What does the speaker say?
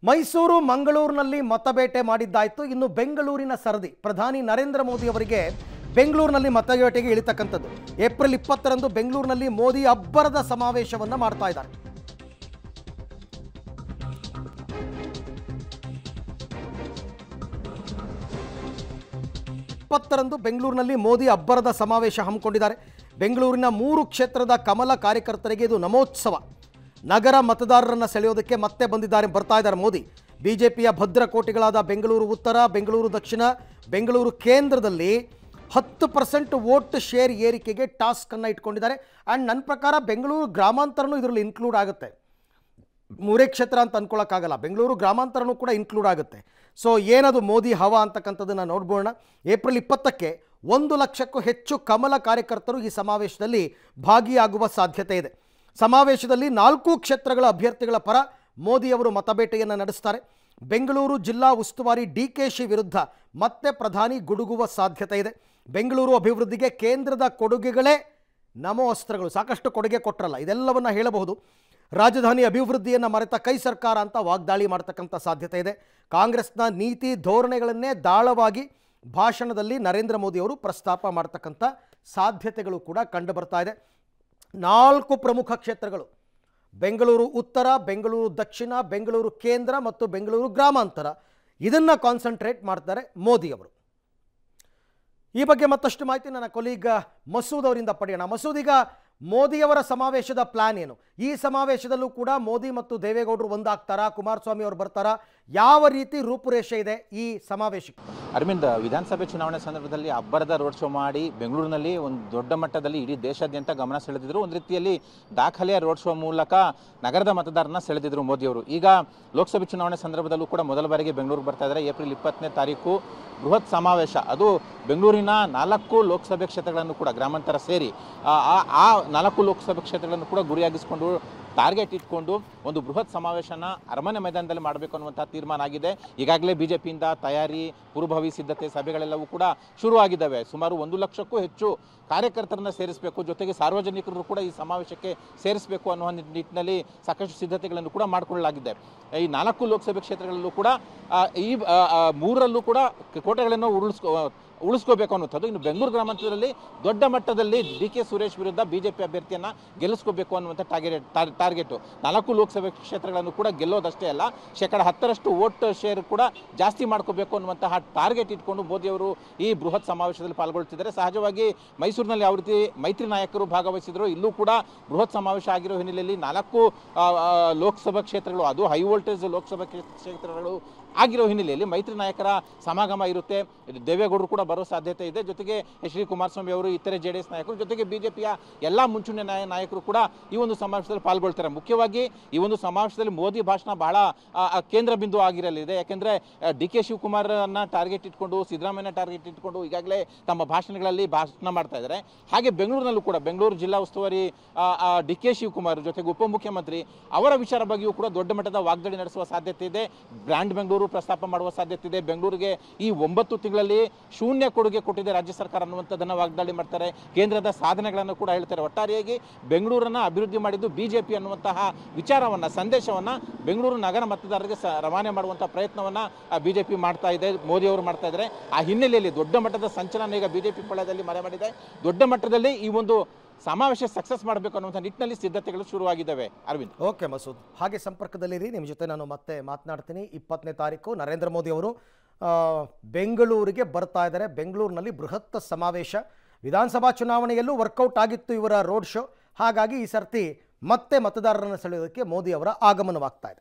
ಮೈಸೂರು ಮಂಗಳೂರಿನಲ್ಲಿ ಮತಬೇಟೆ ಮಾಡಿದ್ದಾಯಿತು. ಇನ್ನು ಬೆಂಗಳೂರಿನ ಸರದಿ ಪ್ರಧಾನಿ ನರೇಂದ್ರ ಮೋದಿ ಅವರಿಗೆ ಬೆಂಗಳೂರಿನಲ್ಲಿ ಮತಬೇಟೆಗೆ ಇಳಿತಕ್ಕಂಥದ್ದು. ಏಪ್ರಿಲ್ 20ರಂದು ಬೆಂಗಳೂರಿನಲ್ಲಿ ಮೋದಿ ಅಬ್ಬರದ ಸಮಾವೇಶವನ್ನು ಮಾಡ್ತಾ ಇದ್ದಾರೆ. ಬೆಂಗಳೂರಿನಲ್ಲಿ ಮೋದಿ ಅಬ್ಬರದ ಸಮಾವೇಶ ಹಮ್ಮಿಕೊಂಡಿದ್ದಾರೆ. ಬೆಂಗಳೂರಿನ 3 ಕ್ಷೇತ್ರದ ಕಮಲ ಕಾರ್ಯಕರ್ತರಿಗೆ ಇದು ನಮೋತ್ಸವ. ನಗರ ಮತದಾರರನ್ನು ಸೆಳೆಯೋದಕ್ಕೆ ಮತ್ತೆ ಬರ್ತಾ ಇದ್ದಾರೆ ಮೋದಿ. ಬಿಜೆಪಿಯ ಭದ್ರಕೋಟೆಗಳಾದ ಬೆಂಗಳೂರು ಉತ್ತರ, ಬೆಂಗಳೂರು ದಕ್ಷಿಣ, ಬೆಂಗಳೂರು ಕೇಂದ್ರದಲ್ಲಿ 10% ವೋಟ್ ಶೇರ್ ಏರಿಕೆಗೆ ಟಾಸ್ಕ್ ಅನ್ನು ಇಟ್ಕೊಂಡಿದ್ದಾರೆ. ಆ್ಯಂಡ್ ನನ್ನ ಪ್ರಕಾರ ಬೆಂಗಳೂರು ಗ್ರಾಮಾಂತರನೂ ಇದರಲ್ಲಿ ಇನ್ಕ್ಲೂಡ್ ಆಗುತ್ತೆ. 3 ಕ್ಷೇತ್ರ ಅಂತ ಅನ್ಕೊಳ್ಳೋಕ್ಕಾಗಲ್ಲ, ಬೆಂಗಳೂರು ಗ್ರಾಮಾಂತರನೂ ಕೂಡ ಇನ್ಕ್ಲೂಡ್ ಆಗುತ್ತೆ. ಸೊ ಏನದು ಮೋದಿ ಹವಾ ಅಂತಕ್ಕಂಥದ್ದನ್ನು ನೋಡ್ಬೋಣ. ಏಪ್ರಿಲ್ 20ಕ್ಕೆ 1 ಲಕ್ಷಕ್ಕೂ ಹೆಚ್ಚು ಕಮಲ ಕಾರ್ಯಕರ್ತರು ಈ ಸಮಾವೇಶದಲ್ಲಿ ಭಾಗಿಯಾಗುವ ಸಾಧ್ಯತೆ ಇದೆ. ಸಮಾವೇಶದಲ್ಲಿ 4 ಕ್ಷೇತ್ರಗಳ ಅಭ್ಯರ್ಥಿಗಳ ಪರ ಮೋದಿಯವರು ಮತಬೇಟೆಯನ್ನು ನಡೆಸ್ತಾರೆ. ಬೆಂಗಳೂರು ಜಿಲ್ಲಾ ಉಸ್ತುವಾರಿ ಡಿಕೆಶಿ ವಿರುದ್ಧ ಮತ್ತೆ ಪ್ರಧಾನಿ ಗುಡುಗುವ ಸಾಧ್ಯತೆ ಇದೆ. ಬೆಂಗಳೂರು ಅಭಿವೃದ್ಧಿಗೆ ಕೇಂದ್ರದ ಕೊಡುಗೆಗಳೇ ನಮೋ ಅಸ್ತ್ರಗಳು. ಸಾಕಷ್ಟು ಕೊಡುಗೆ ಕೊಟ್ಟರಲ್ಲ, ಇದೆಲ್ಲವನ್ನು ಹೇಳಬಹುದು. ರಾಜಧಾನಿ ಅಭಿವೃದ್ಧಿಯನ್ನು ಮರೆತ ಕೈ ಸರ್ಕಾರ ಅಂತ ವಾಗ್ದಾಳಿ ಮಾಡ್ತಕ್ಕಂಥ ಸಾಧ್ಯತೆ ಇದೆ. ಕಾಂಗ್ರೆಸ್ನ ನೀತಿ ಧೋರಣೆಗಳನ್ನೇ ದಾಳವಾಗಿ ಭಾಷಣದಲ್ಲಿ ನರೇಂದ್ರ ಮೋದಿಯವರು ಪ್ರಸ್ತಾಪ ಮಾಡ್ತಕ್ಕಂಥ ಸಾಧ್ಯತೆಗಳು ಕೂಡ ಕಂಡು ಬರ್ತಾ ಇದೆ. 4 ಪ್ರಮುಖ ಕ್ಷೇತ್ರಗಳು: ಬೆಂಗಳೂರು ಉತ್ತರ, ಬೆಂಗಳೂರು ದಕ್ಷಿಣ, ಬೆಂಗಳೂರು ಕೇಂದ್ರ ಮತ್ತು ಬೆಂಗಳೂರು ಗ್ರಾಮಾಂತರ. ಇದನ್ನು ಕಾನ್ಸಂಟ್ರೇಟ್ ಮಾಡ್ತಾರೆ ಮೋದಿಯವರು. ಈ ಬಗ್ಗೆ ಮತ್ತಷ್ಟು ಮಾಹಿತಿ ನನ್ನ ಕೊಲೀಗ್ ಮಸೂದ್ ಅವರಿಂದ ಪಡೆಯೋಣ. ಮಸೂದ್, ಈಗ ಮೋದಿಯವರ ಸಮಾವೇಶದ ಪ್ಲಾನ್ ಏನು? ಈ ಸಮಾವೇಶದಲ್ಲೂ ಕೂಡ ಮೋದಿ ಮತ್ತು ದೇವೇಗೌಡರು ಒಂದಾಗ್ತಾರಾ? ಕುಮಾರಸ್ವಾಮಿ ಅವರು ಬರ್ತಾರಾ? ಯಾವ ರೀತಿ ರೂಪುರೇಷೆ ಇದೆ ಈ ಸಮಾವೇಶಕ್ಕೆ? ಅರವಿಂದ್, ವಿಧಾನಸಭೆ ಚುನಾವಣೆ ಸಂದರ್ಭದಲ್ಲಿ ಅಬ್ಬರದ ರೋಡ್ ಶೋ ಮಾಡಿ ಬೆಂಗಳೂರಿನಲ್ಲಿ ಒಂದು ದೊಡ್ಡ ಮಟ್ಟದಲ್ಲಿ ಇಡೀ ದೇಶಾದ್ಯಂತ ಗಮನ ಸೆಳೆದಿದ್ರು. ಒಂದು ರೀತಿಯಲ್ಲಿ ದಾಖಲೆಯ ರೋಡ್ ಶೋ ಮೂಲಕ ನಗರದ ಮತದಾರನ ಸೆಳೆದಿದ್ರು ಮೋದಿಯವರು. ಈಗ ಲೋಕಸಭೆ ಚುನಾವಣೆ ಸಂದರ್ಭದಲ್ಲೂ ಕೂಡ ಮೊದಲ ಬಾರಿಗೆ ಬೆಂಗಳೂರಿಗೆ ಬರ್ತಾ ಇದ್ದಾರೆ. ಏಪ್ರಿಲ್ 20ನೇ ತಾರೀಕು ಬೃಹತ್ ಸಮಾವೇಶ. ಅದು ಬೆಂಗಳೂರಿನ 4 ಲೋಕಸಭೆ ಕ್ಷೇತ್ರಗಳನ್ನು ಕೂಡ ಗ್ರಾಮಾಂತರ ಸೇರಿ ಆ 4 ಲೋಕಸಭೆ ಕ್ಷೇತ್ರಗಳನ್ನು ಕೂಡ ಗುರಿಯಾಗಿಸಿಕೊಂಡು ಟಾರ್ಗೆಟ್ ಇಟ್ಕೊಂಡು ಒಂದು ಬೃಹತ್ ಸಮಾವೇಶನ ಅರಮನೆ ಮೈದಾನದಲ್ಲಿ ಮಾಡಬೇಕು ಅನ್ನುವಂಥ ತೀರ್ಮಾನ ಆಗಿದೆ. ಈಗಾಗಲೇ ಬಿಜೆಪಿಯಿಂದ ತಯಾರಿ, ಪೂರ್ವಭಾವಿ ಸಿದ್ಧತೆ ಸಭೆಗಳೆಲ್ಲವೂ ಕೂಡ ಶುರುವಾಗಿದ್ದಾವೆ. ಸುಮಾರು 1 ಲಕ್ಷಕ್ಕೂ ಹೆಚ್ಚು ಕಾರ್ಯಕರ್ತರನ್ನ ಸೇರಿಸಬೇಕು, ಜೊತೆಗೆ ಸಾರ್ವಜನಿಕರು ಕೂಡ ಈ ಸಮಾವೇಶಕ್ಕೆ ಸೇರಿಸಬೇಕು ಅನ್ನುವ ನಿಟ್ಟಿನಲ್ಲಿ ಸಾಕಷ್ಟು ಸಿದ್ಧತೆಗಳನ್ನು ಕೂಡ ಮಾಡಿಕೊಳ್ಳಲಾಗಿದೆ. ಈ 4 ಲೋಕಸಭೆ ಕ್ಷೇತ್ರಗಳಲ್ಲೂ ಕೂಡ ಈ 3ರಲ್ಲೂ ಕೂಡ ಕೋಟೆಗಳನ್ನು ಉಳಿಸ್ಕೋಬೇಕು ಅನ್ನುವಂಥದ್ದು. ಇನ್ನು ಬೆಂಗಳೂರು ಗ್ರಾಮಾಂತರದಲ್ಲಿ ದೊಡ್ಡ ಮಟ್ಟದಲ್ಲಿ ಡಿ.ಕೆ. ಸುರೇಶ್ ವಿರುದ್ಧ ಬಿಜೆಪಿ ಅಭ್ಯರ್ಥಿಯನ್ನು ಗೆಲ್ಲಿಸ್ಕೋಬೇಕು ಅನ್ನುವಂಥ ಟಾರ್ಗೆಟು. 4 ಲೋಕಸಭೆ ಕ್ಷೇತ್ರಗಳನ್ನು ಕೂಡ ಗೆಲ್ಲೋದಷ್ಟೇ ಅಲ್ಲ, 10% ವೋಟ್ ಶೇರ್ ಕೂಡ ಜಾಸ್ತಿ ಮಾಡ್ಕೋಬೇಕು ಅನ್ನುವಂತಹ ಟಾರ್ಗೆಟ್ ಇಟ್ಕೊಂಡು ಮೋದಿಯವರು ಈ ಬೃಹತ್ ಸಮಾವೇಶದಲ್ಲಿ ಪಾಲ್ಗೊಳ್ತಿದ್ದಾರೆ. ಸಹಜವಾಗಿ ಮೈಸೂರಿನಲ್ಲಿ ಯಾವ ರೀತಿ ಮೈತ್ರಿ ನಾಯಕರು ಭಾಗವಹಿಸಿದ್ರು, ಇಲ್ಲೂ ಕೂಡ ಬೃಹತ್ ಸಮಾವೇಶ ಆಗಿರೋ ಹಿನ್ನೆಲೆಯಲ್ಲಿ 4 ಲೋಕಸಭಾ ಕ್ಷೇತ್ರಗಳು, ಅದು ಹೈ ವೋಲ್ಟೇಜ್ ಲೋಕಸಭಾ ಕ್ಷೇತ್ರಗಳು ಆಗಿರೋ ಹಿನ್ನೆಲೆಯಲ್ಲಿ ಮೈತ್ರಿ ನಾಯಕರ ಸಮಾಗಮ ಇರುತ್ತೆ. ದೇವೇಗೌಡರು ಕೂಡ ಬರೋ ಸಾಧ್ಯತೆ ಇದೆ. ಜೊತೆಗೆ ಎಚ್ ಡಿ ಕುಮಾರಸ್ವಾಮಿ ಅವರು, ಇತರೆ JDS ನಾಯಕರು, ಜೊತೆಗೆ ಬಿಜೆಪಿಯ ಎಲ್ಲ ಮುಂಚೂಣಿ ನಾಯಕರು ಕೂಡ ಈ ಒಂದು ಸಮಾವೇಶದಲ್ಲಿ ಪಾಲ್ಗೊಳ್ತಾರೆ. ಮುಖ್ಯವಾಗಿ ಈ ಒಂದು ಸಮಾವೇಶದಲ್ಲಿ ಮೋದಿ ಭಾಷಣ ಬಹಳ ಕೇಂದ್ರ ಬಿಂದು ಆಗಿರಲಿದೆ. ಯಾಕೆಂದರೆ ಡಿ.ಕೆ. ಶಿವಕುಮಾರನ್ನ ಟಾರ್ಗೆಟ್ ಇಟ್ಕೊಂಡು, ಸಿದ್ದರಾಮಯ್ಯನ ಟಾರ್ಗೆಟ್ ಇಟ್ಕೊಂಡು ಈಗಾಗಲೇ ತಮ್ಮ ಭಾಷಣಗಳಲ್ಲಿ ಭಾಷಣ ಮಾಡ್ತಾ ಇದ್ದಾರೆ. ಹಾಗೆ ಬೆಂಗಳೂರಿನಲ್ಲೂ ಕೂಡ ಬೆಂಗಳೂರು ಜಿಲ್ಲಾ ಉಸ್ತುವಾರಿ ಡಿ.ಕೆ. ಶಿವಕುಮಾರ್ ಜೊತೆಗೆ ಉಪಮುಖ್ಯಮಂತ್ರಿ ಅವರ ವಿಚಾರ ಬಗ್ಗೆಯೂ ಕೂಡ ದೊಡ್ಡ ಮಟ್ಟದ ವಾಗ್ದಾಳಿ ನಡೆಸುವ ಸಾಧ್ಯತೆ ಇದೆ. ಬ್ರ್ಯಾಂಡ್ ಬೆಂಗಳೂರು ಪ್ರಸ್ತಾಪ ಮಾಡುವ ಸಾಧ್ಯತೆ ಇದೆ. ಬೆಂಗಳೂರಿಗೆ ಈ 9 ತಿಂಗಳಲ್ಲಿ ಶೂನ್ಯ ಕೊಡುಗೆ ಕೊಟ್ಟಿದೆ ರಾಜ್ಯ ಸರ್ಕಾರ ಅನ್ನುವಂಥದ್ದನ್ನು ವಾಗ್ದಾಳಿ ಮಾಡ್ತಾರೆ. ಕೇಂದ್ರದ ಸಾಧನೆಗಳನ್ನು ಕೂಡ ಹೇಳ್ತಾರೆ. ಒಟ್ಟಾರೆಯಾಗಿ ಬೆಂಗಳೂರನ್ನು ಅಭಿವೃದ್ಧಿ ಮಾಡಿದ್ದು ಬಿಜೆಪಿ ಅನ್ನುವಂತಹ ವಿಚಾರವನ್ನು, ಸಂದೇಶವನ್ನು ಬೆಂಗಳೂರು ನಗರ ಮತದಾರರಿಗೆ ರವಾನೆ ಮಾಡುವಂಥ ಪ್ರಯತ್ನವನ್ನು ಬಿಜೆಪಿ ಮಾಡ್ತಾ ಇದೆ, ಮೋದಿಯವರು ಮಾಡ್ತಾ ಇದ್ದಾರೆ. ಆ ಹಿನ್ನೆಲೆಯಲ್ಲಿ ದೊಡ್ಡ ಮಟ್ಟದ ಸಂಚಲನ ಈಗ ಬಿಜೆಪಿ ಪಾಳ್ಯದಲ್ಲಿ ಮನೆ ಮಾಡಿದೆ. ದೊಡ್ಡ ಮಟ್ಟದಲ್ಲಿ ಈ ಒಂದು ಸಮಾವೇಶ ಸಕ್ಸಸ್ ಮಾಡಬೇಕು ಅನ್ನುವಂಥ ನಿಟ್ಟಿನಲ್ಲಿ ಸಿದ್ಧತೆಗಳು ಶುರುವಾಗಿದ್ದಾವೆ. ಅರವಿಂದ್. ಓಕೆ ಮಸೂದ್, ಹಾಗೆ ಸಂಪರ್ಕದಲ್ಲಿರಿ. ನಿಮ್ಮ ಜೊತೆ ನಾನು ಮತ್ತೆ ಮಾತನಾಡ್ತೀನಿ. 20ನೇ ತಾರೀಕು ನರೇಂದ್ರ ಮೋದಿ ಅವರು ಬೆಂಗಳೂರಿಗೆ ಬರ್ತಾ ಇದ್ದಾರೆ. ಬೆಂಗಳೂರಿನಲ್ಲಿ ಬೃಹತ್ ಸಮಾವೇಶ. ವಿಧಾನಸಭಾ ಚುನಾವಣೆಯಲ್ಲೂ ವರ್ಕೌಟ್ ಆಗಿತ್ತು ಇವರ ರೋಡ್ ಶೋ. ಹಾಗಾಗಿ ಈ ಸರ್ತಿ ಮತ್ತೆ ಮತದಾರರನ್ನು ಸೆಳೆಯೋದಕ್ಕೆ ಮೋದಿ ಅವರ ಆಗಮನವಾಗ್ತಾ ಇದೆ.